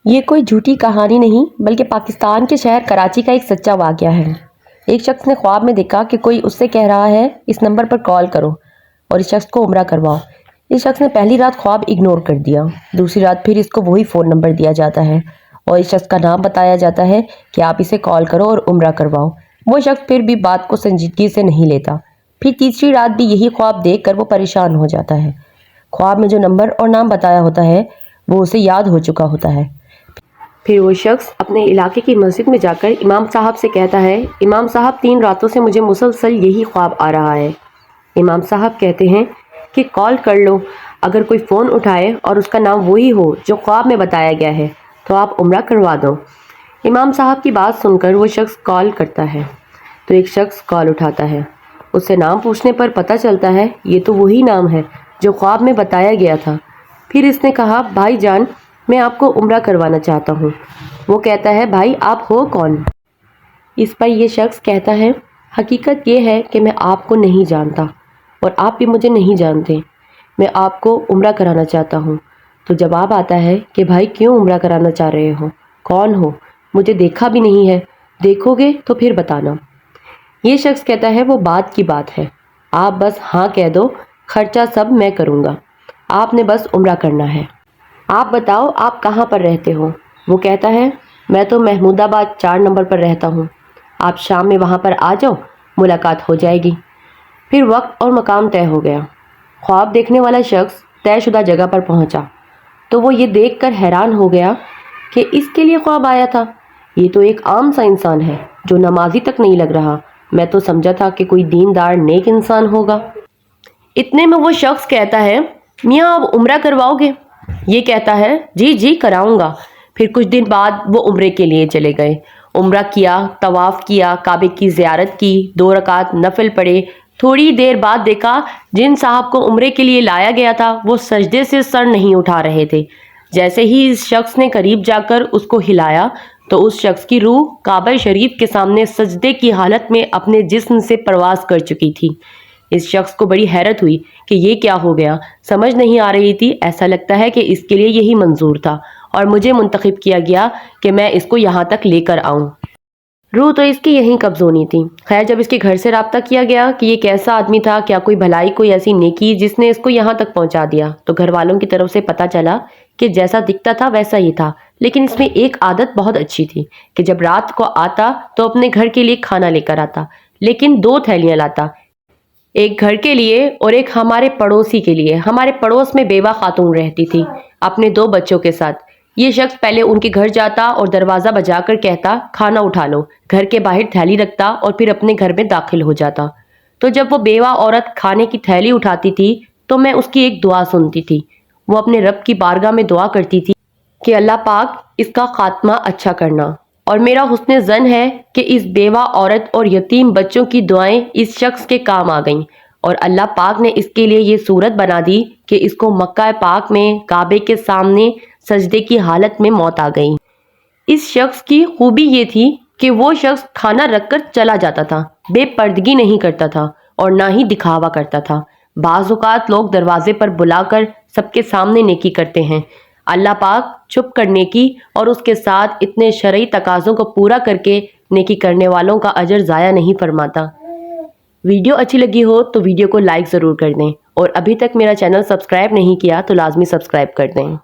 یہ کوئی جھوٹی کہانی نہیں بلکہ پاکستان کے شہر کراچی کا ایک سچا واقعہ ہے۔ ایک شخص نے خواب میں دیکھا کہ کوئی اس سے کہہ رہا ہے اس نمبر پر کال کرو اور اس شخص کو عمرہ کرواؤ۔ اس شخص نے پہلی رات خواب اگنور کر دیا، دوسری رات پھر اس کو وہی فون نمبر دیا جاتا ہے اور اس شخص کا نام بتایا جاتا ہے کہ آپ اسے کال کرو اور عمرہ کرواؤ۔ وہ شخص پھر بھی بات کو سنجیدگی سے نہیں لیتا۔ پھر تیسری رات بھی یہی خواب دیکھ کر وہ پریشان ہو جاتا ہے۔ خواب میں جو نمبر اور نام بتایا ہوتا ہے وہ اسے یاد ہو چکا ہوتا ہے۔ پھر وہ شخص اپنے علاقے کی مسجد میں جا کر امام صاحب سے کہتا ہے، امام صاحب 3 راتوں سے مجھے مسلسل یہی خواب آ رہا ہے۔ امام صاحب کہتے ہیں کہ کال کر لو، اگر کوئی فون اٹھائے اور اس کا نام وہی ہو جو خواب میں بتایا گیا ہے تو آپ عمرہ کروا دو۔ امام صاحب کی بات سن کر وہ شخص کال کرتا ہے تو ایک شخص کال اٹھاتا ہے۔ اس سے نام پوچھنے پر پتہ چلتا ہے یہ تو وہی نام ہے جو خواب میں بتایا گیا تھا۔ پھر اس نے کہا، بھائی جان میں آپ کو عمرہ کروانا چاہتا ہوں۔ وہ کہتا ہے، بھائی آپ ہو کون؟ اس پر یہ شخص کہتا ہے، حقیقت یہ ہے کہ میں آپ کو نہیں جانتا اور آپ بھی مجھے نہیں جانتے، میں آپ کو عمرہ کرانا چاہتا ہوں۔ تو جواب آتا ہے کہ بھائی کیوں عمرہ کرانا چاہ رہے ہو؟ کون ہو؟ مجھے دیکھا بھی نہیں ہے، دیکھو گے تو پھر بتانا۔ یہ شخص کہتا ہے، وہ بات کی بات ہے، آپ بس ہاں کہہ دو، خرچہ سب میں کروں گا، آپ نے بس عمرہ کرنا ہے۔ آپ بتاؤ آپ کہاں پر رہتے ہو؟ وہ کہتا ہے، میں تو محمود آباد 4 نمبر پر رہتا ہوں، آپ شام میں وہاں پر آ جاؤ، ملاقات ہو جائے گی۔ پھر وقت اور مقام طے ہو گیا۔ خواب دیکھنے والا شخص طے شدہ جگہ پر پہنچا تو وہ یہ دیکھ کر حیران ہو گیا کہ اس کے لیے خواب آیا تھا۔ یہ تو ایک عام سا انسان ہے جو نمازی تک نہیں لگ رہا، میں تو سمجھا تھا کہ کوئی دیندار نیک انسان ہوگا۔ اتنے میں وہ شخص کہتا ہے، میاں آپ عمرہ کرواؤ گے؟ یہ کہتا ہے، جی جی کراؤں گا۔ پھر کچھ دن بعد وہ عمرے کے لیے چلے گئے۔ عمرہ کیا، طواف کیا، کعبے کی زیارت کی، 2 رکعت نفل پڑھے۔ تھوڑی دیر بعد دیکھا جن صاحب کو عمرے کے لیے لایا گیا تھا وہ سجدے سے سر نہیں اٹھا رہے تھے۔ جیسے ہی اس شخص نے قریب جا کر اس کو ہلایا تو اس شخص کی روح کعبہ شریف کے سامنے سجدے کی حالت میں اپنے جسم سے پرواز کر چکی تھی۔ اس شخص کو بڑی حیرت ہوئی کہ یہ کیا ہو گیا، سمجھ نہیں آ رہی تھی، ایسا لگتا ہے کہ اس کے لیے یہی منظور تھا اور مجھے منتخب کیا گیا کہ میں اس کو یہاں تک لے کر آؤں۔ روح تو اس کی یہیں قبض ہونی تھی۔ خیر جب اس کے گھر سے رابطہ کیا گیا کہ یہ کیسا آدمی تھا، کیا کوئی بھلائی کوئی ایسی نیکی جس نے اس کو یہاں تک پہنچا دیا، تو گھر والوں کی طرف سے پتہ چلا کہ جیسا دکھتا تھا ویسا ہی تھا، لیکن اس میں ایک عادت بہت اچھی تھی کہ جب رات کو آتا تو اپنے گھر کے لیے کھانا لے کر آتا، لیکن 2 تھیلیاں لاتا، ایک گھر کے لیے اور ایک ہمارے پڑوسی کے لیے۔ ہمارے پڑوس میں بیوہ خاتون رہتی تھی اپنے 2 بچوں کے ساتھ۔ یہ شخص پہلے ان کے گھر جاتا اور دروازہ بجا کر کہتا، کھانا اٹھا لو، گھر کے باہر تھیلی رکھتا اور پھر اپنے گھر میں داخل ہو جاتا۔ تو جب وہ بیوہ عورت کھانے کی تھیلی اٹھاتی تھی تو میں اس کی ایک دعا سنتی تھی۔ وہ اپنے رب کی بارگاہ میں دعا کرتی تھی کہ اللہ پاک اس کا خاتمہ اچھا کرنا، اور میرا حسن ظن ہے کہ اس بیوہ عورت اور یتیم بچوں کی دعائیں اس شخص کے کام آ گئیں، اور اللہ پاک نے اس کے لیے یہ صورت بنا دی کہ اس کو مکہ پاک میں کعبے کے سامنے سجدے کی حالت میں موت آ گئی۔ اس شخص کی خوبی یہ تھی کہ وہ شخص کھانا رکھ کر چلا جاتا تھا، بے پردگی نہیں کرتا تھا اور نہ ہی دکھاوا کرتا تھا۔ بعض اوقات لوگ دروازے پر بلا کر سب کے سامنے نیکی کرتے ہیں، اللہ پاک چھپ کر نیکی اور اس کے ساتھ اتنے شرعی تقاضوں کو پورا کر کے نیکی کرنے والوں کا اجر ضائع نہیں فرماتا۔ ویڈیو اچھی لگی ہو تو ویڈیو کو لائک ضرور کر دیں، اور ابھی تک میرا چینل سبسکرائب نہیں کیا تو لازمی سبسکرائب کر دیں۔